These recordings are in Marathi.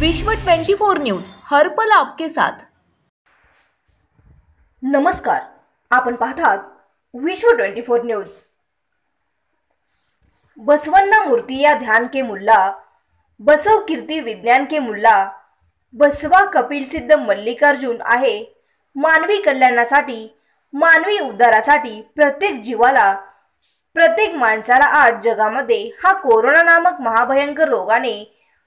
विश्व 24 न्यूज हर पल आपके साथ। नमस्कार, आपण पाहतात विश्व 24 न्यूज। बसवन्ना मूर्तिया ध्यान के मुल्ला, बसव कीर्ती विज्ञान के मुल्ला, बसवा कपिल सिद्ध मल्लिकार्जुन आहे। मानवी कल्याणासाठी, मानवी उद्धारासाठी प्रत्येक जीवाला, प्रत्येक माणसाला आज जगामध्ये हा कोरोना नामक महाभयंकर रोगाने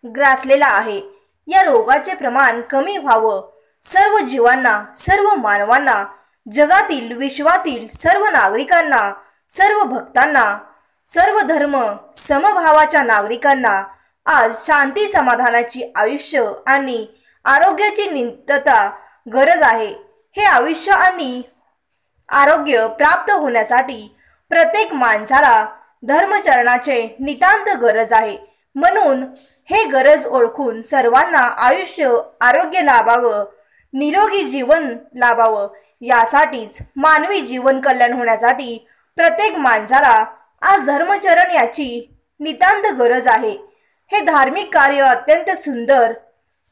ग्रासलेला आहे। या रोगाचे प्रमाण कमी व्हावं, सर्व जीवांना, सर्व मानवांना, जगातील विश्वातील सर्व नागरिकांना, सर्व भक्तांना, सर्व धर्म समभावाच्या नागरिकांना आज शांती समाधानाची आयुष्य आणि आरोग्याची नित्यता गरज आहे। हे आयुष्य आणि आरोग्य प्राप्त होण्यासाठी प्रत्येक माणसाला धर्मचरणाचे नितांत गरज आहे। म्हणून हे गरज ओळखून सर्वांना आयुष्य आरोग्य लाभावं, निरोगी जीवन लाभावं, यासाठीच मानवी जीवन कल्याण होण्यासाठी प्रत्येक माणसाला आज धर्मचरण याची नितांत गरज आहे। हे धार्मिक कार्य अत्यंत सुंदर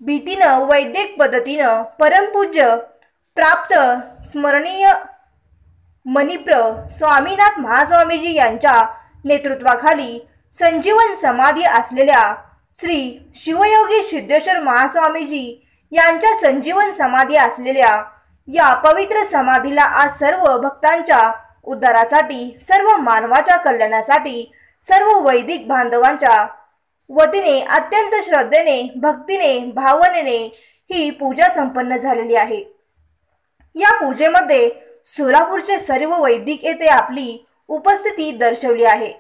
भीतीनं वैदिक पद्धतीनं परमपूज्य प्राप्त स्मरणीय मणिप्र स्वामीनाथ महास्वामीजी यांच्या नेतृत्वाखाली संजीवन समाधी असलेल्या श्री शिवयोगी सिद्धेश्वर महास्वामीजी यांच्या संजीवन समाधी असलेल्या या पवित्र समाधीला आज सर्व भक्तांच्या उद्धारासाठी, सर्व मानवाच्या कल्याणासाठी, सर्व वैदिक बांधवांच्या वतीने अत्यंत श्रद्धेने, भक्तीने, भावनेने ही पूजा संपन्न झालेली आहे। या पूजेमध्ये सोलापूरचे सर्व वैदिक येथे आपली उपस्थिती दर्शवली आहे।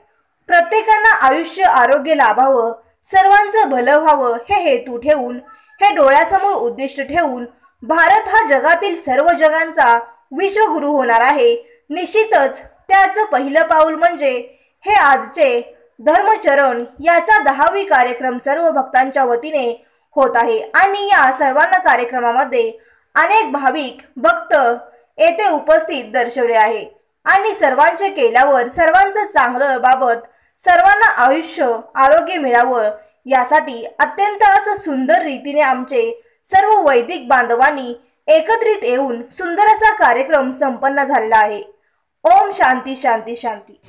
प्रत्येकांना आयुष्य आरोग्य लाभावं, सर्वांचं भलं व्हावं हे हेतू ठेवून, हे डोळ्यासमोर उद्दिष्ट ठेवून भारत हा जगातील सर्व जगांचा विश्वगुरू होणार आहे। निश्चितच त्याचं पहिलं पाऊल म्हणजे हे आजचे धर्मचरण याचा 10वी कार्यक्रम सर्व भक्तांच्या वतीने होत आहे आणि या सर्वांना कार्यक्रमामध्ये अनेक भाविक भक्त येथे उपस्थित दर्शवले आहे आणि सर्वांचे केल्यावर सर्वांचं चांगलं बाबत, सर्वांना आयुष्य आरोग्य मिळावं यासाठी अत्यंत असं सुंदर रीतीने आमचे सर्व वैदिक बांधवांनी एकत्रित येऊन सुंदर असा कार्यक्रम संपन्न झालेला आहे। ओम शांती शांती शांती।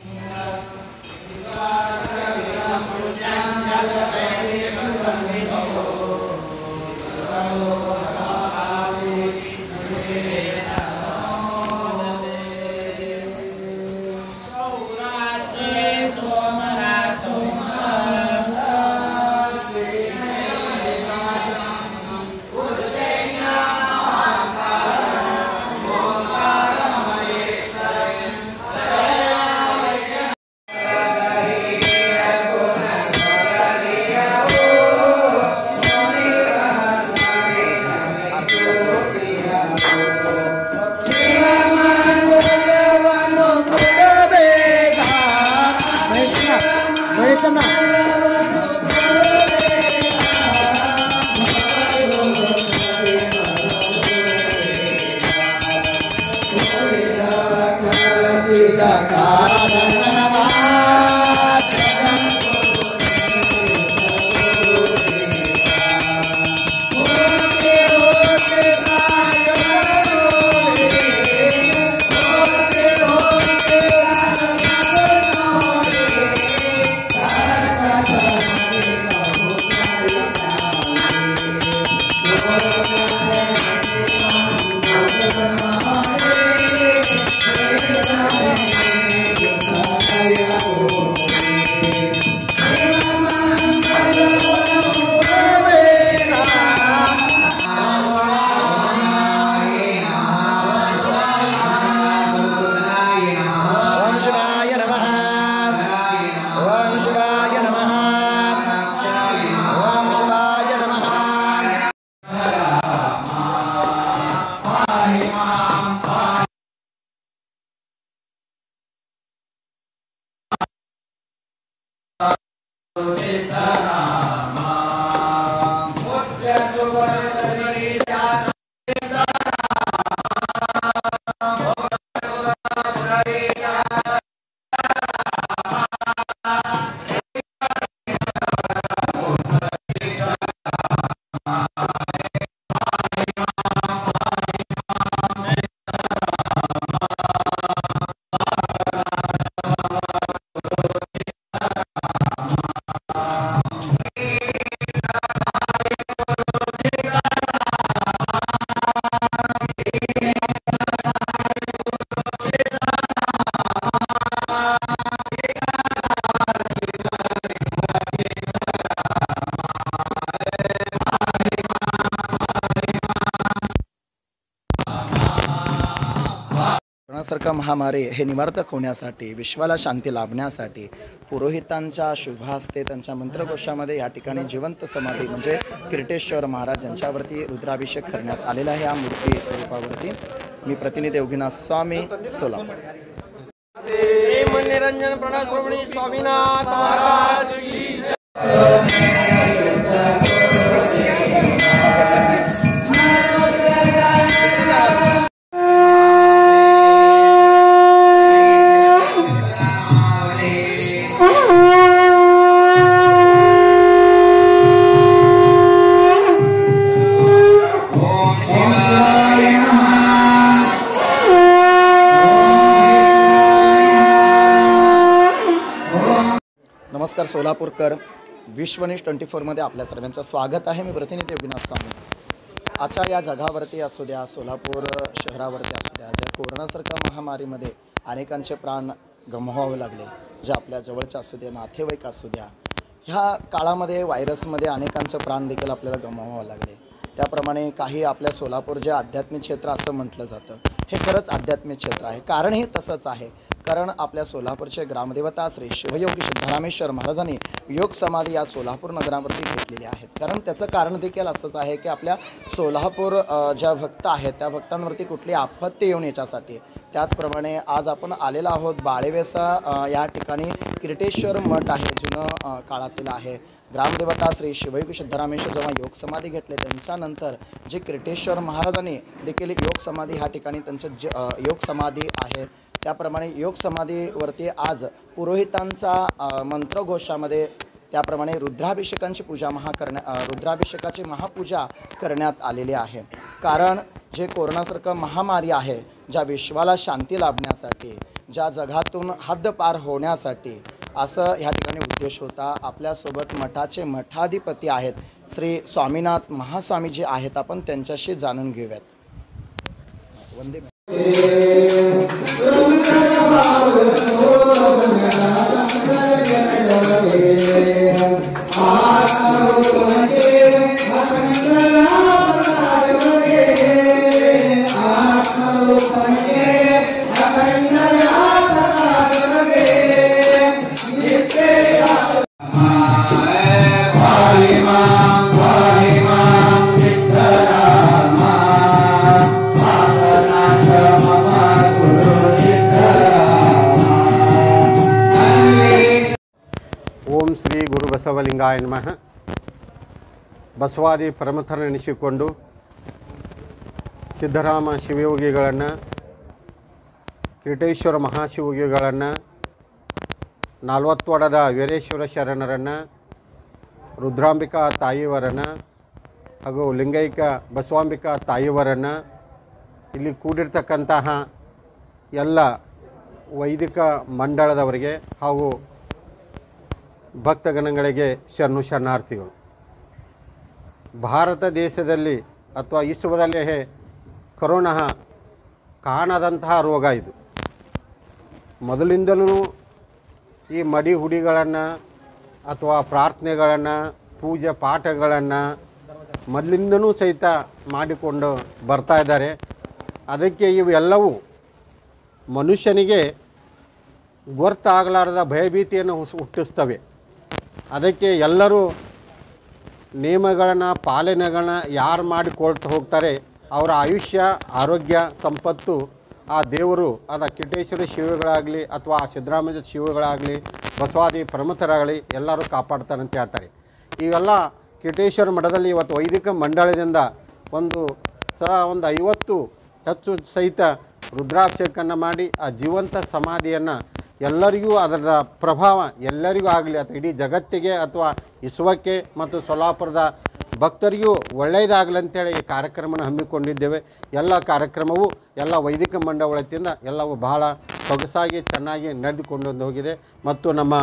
कोरोनासारखा महामारी हे निवारक होण्यासाठी, विश्वाला शांती लाभण्यासाठी पुरोहितांच्या शुभ हस्ते त्यांच्या मंत्रघोषामध्ये या ठिकाणी जिवंत समाधी म्हणजे किरटेश्वर महाराज यांच्यावरती रुद्राभिषेक करण्यात आलेला आहे। या मूर्ती स्वरूपावरती मी प्रतिनिधी योगीनाथ स्वामी, सोलापूर। निरंजन प्रणश्रवणी स्वामीनाथ महाराज की जय। नमस्कार सोलापूरकर, विश्वनिष्ठ 24मध्ये आपल्या सर्वांचं स्वागत आहे। मी प्रतिनिधी योगीनाथ स्वामी। आजच्या या जगावरती असू द्या, सोलापूर शहरावरती असू द्या, ज्या कोरोनासारख्या महामारीमध्ये अनेकांचे प्राण गमवावे लागले, जे आपल्या जवळचे असू द्या, नातेवाईक असू द्या, ह्या काळामध्ये व्हायरसमध्ये अनेकांचे प्राण देखील आपल्याला गमवावे लागले। त्याप्रमाणे काही आपल्या सोलापूर जे आध्यात्मिक क्षेत्र असं म्हटलं जातं, हे खरंच आध्यात्मिक क्षेत्र आहे। कारण हे तसंच आहे, कारण आपल्या सोलापूरचे ग्रामदेवता श्री शिवयोगी सिद्धरामेश्वर महाराजांनी योग समाधी या सोलापूर नगरावरती घेतलेली आहेत। कारण त्याचं कारण देखील असंच आहे की आपल्या सोलापूर ज्या भक्त आहेत त्या भक्तांवरती कुठली आपत्ती येऊन याच्यासाठी। त्याचप्रमाणे आज आपण आलेलो आहोत बाळेवेसा या ठिकाणी किरटेश्वर मठ आहे, जुनं काळातील आहे। ग्रामदेवता श्री शिवयोगी सिद्धरामेश्वर जेव्हा योग समाधी घेतले त्यांच्यानंतर जे किरटेश्वर महाराजांनी देखील योग समाधी ह्या ठिकाणी त्यांचं योग समाधी आहे। त्याप्रमाणे योग समाधीवरती आज पुरोहितांचा मंत्रघोषामध्ये त्याप्रमाणे रुद्राभिषेकांची पूजा रुद्राभिषेकाची महापूजा करण्यात आलेली आहे। कारण जे कोरोनासारखं महामारी आहे, ज्या विश्वाला शांती लाभण्यासाठी, ज्या जगातून हद्दपार होण्यासाठी असं ह्या ठिकाणी उद्देश होता। आपल्यासोबत मठाचे मठाधिपती आहेत श्री स्वामीनाथ महास्वामी जे आहेत, आपण त्यांच्याशी जाणून घेऊयात। वंदे ಓಂ ಶ್ರೀ ಗುರು ಬಸವಲಿಂಗಾಯ ನಮಃ। ಬಸವಾದಿ ಪ್ರಮುಖರೆನಿಸಿಕೊಂಡು ಸಿದ್ದರಾಮ ಶಿವಯೋಗಿಗಳನ್ನು, ಕಿರಟೇಶ್ವರ ಮಹಾಶಿವಯೋಗಿಗಳನ್ನು, 40 ವಡದ ವೀರೇಶ್ವರ ಶರಣರನ್ನು, ರುದ್ರಾಂಬಿಕಾ ತಾಯಿಯವರನ್ನು ಹಾಗೂ ಲಿಂಗೈಕ ಬಸವಾಂಬಿಕಾ ತಾಯಿಯವರನ್ನು, ಇಲ್ಲಿ ಕೂಡಿರ್ತಕ್ಕಂತಹ ಎಲ್ಲ ವೈದಿಕ ಮಂಡಳದವರಿಗೆ ಹಾಗೂ ಭಕ್ತಗಣಗಳಿಗೆ ಶರಣು ಶರಣಾರ್ಥಿಗಳು। ಭಾರತ ದೇಶದಲ್ಲಿ ಅಥವಾ ವಿಶ್ವದಲ್ಲೇ ಕೊರೋನಾ ಕಾಣದಂತಹ ರೋಗ ಇದು। ಮೊದಲಿಂದಲೂ ಈ ಮಡಿ ಹುಡಿಗಳನ್ನು ಅಥವಾ ಪ್ರಾರ್ಥನೆಗಳನ್ನು, ಪೂಜೆ ಪಾಠಗಳನ್ನು ಮೊದಲಿಂದನೂ ಸಹಿತ ಮಾಡಿಕೊಂಡು ಬರ್ತಾ ಇದ್ದಾರೆ। ಅದಕ್ಕೆ ಇವೆಲ್ಲವೂ ಮನುಷ್ಯನಿಗೆ ಗೊತ್ತಾಗಲಾರದ ಭಯಭೀತಿಯನ್ನು ಹುಟ್ಟಿಸ್ತವೆ। ಅದಕ್ಕೆ ಎಲ್ಲರೂ ನಿಯಮಗಳನ್ನು ಪಾಲನೆಗಳನ್ನ ಯಾರು ಮಾಡಿಕೊಳ್ತಾ ಹೋಗ್ತಾರೆ, ಅವರ ಆಯುಷ್ಯ, ಆರೋಗ್ಯ, ಸಂಪತ್ತು ಆ ದೇವರು ಅದ ಕಿರಟೇಶ್ವರ ಶಿವಗಳಾಗಲಿ ಅಥವಾ ಸಿದ್ದರಾಮೇಶ್ವರ ಶಿವಗಳಾಗಲಿ ಬಸವಾದಿ ಪ್ರಮುಖರಾಗಲಿ ಎಲ್ಲರೂ ಕಾಪಾಡ್ತಾರಂತ ಹೇಳ್ತಾರೆ। ಇವೆಲ್ಲ ಕಿರಟೇಶ್ವರ ಮಠದಲ್ಲಿ ಇವತ್ತು ವೈದಿಕ ಮಂಡಳದಿಂದ ಒಂದು 50 ಹೆಚ್ಚು ಸಹಿತ ರುದ್ರಾಭಿಷೇಕವನ್ನು ಮಾಡಿ ಆ ಜೀವಂತ ಸಮಾಧಿಯನ್ನು ಎಲ್ಲರಿಗೂ ಅದರ ಪ್ರಭಾವ ಎಲ್ಲರಿಗೂ ಆಗಲಿ ಅಥವಾ ಇಡೀ ಜಗತ್ತಿಗೆ ಅಥವಾ ವಿಶ್ವಕ್ಕೆ ಮತ್ತು ಸೊಲ್ಲಾಪುರದ ಭಕ್ತರಿಗೂ ಒಳ್ಳೆಯದಾಗಲಿ ಅಂತೇಳಿ ಈ ಕಾರ್ಯಕ್ರಮನ ಹಮ್ಮಿಕೊಂಡಿದ್ದೇವೆ। ಎಲ್ಲ ಕಾರ್ಯಕ್ರಮವು ಎಲ್ಲ ವೈದಿಕ ಮಂಡಳ ವತಿಯಿಂದ ಎಲ್ಲವೂ ಬಹಳ ಸೊಗಸಾಗಿ ಚೆನ್ನಾಗಿ ನಡೆದುಕೊಂಡು ಹೋಗಿದೆ ಮತ್ತು ನಮ್ಮ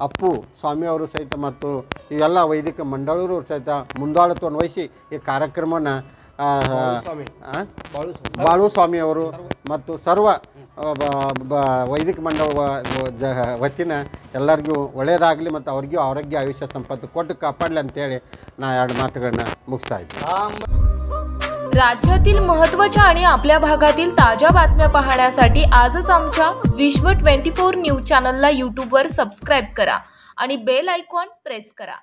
ಅಪ್ಪು ಸ್ವಾಮಿಯವರು ಸಹಿತ ಮತ್ತು ಈ ಎಲ್ಲ ವೈದಿಕ ಮಂಡಳರು ಸಹಿತ ಮುಂದಾಳತ್ವವನ್ನು ವಹಿಸಿ ಈ ಕಾರ್ಯಕ್ರಮವನ್ನು ಬಾಳು ಸ್ವಾಮಿಯವರು ಮತ್ತು ಸರ್ವ ವೈದಿಕ ಮಂಡಳ ವತಿನ ಎಲ್ಲರಿಗೂ ಒಳ್ಳೆಯದಾಗಲಿ ಮತ್ತು ಅವ್ರಿಗೂ ಆರೋಗ್ಯ ಆಯುಷ್ಯ ಸಂಪತ್ತು ಕೊಟ್ಟು ಕಾಪಾಡಲಿ ಅಂತೇಳಿ ನಾ 2 ಮಾತುಗಳನ್ನ ಮುಗಿಸ್ತಾ ಇದ್ದೀನಿ। राज्यातील महत्त्वाच्या आणि आपल्या भागातील ताज्या बातम्या पाहण्यासाठी आजच आमच्या विश्व 24 न्यूज चॅनलला यूट्यूबवर सबस्क्राईब करा आणि बेल आयकॉन प्रेस करा.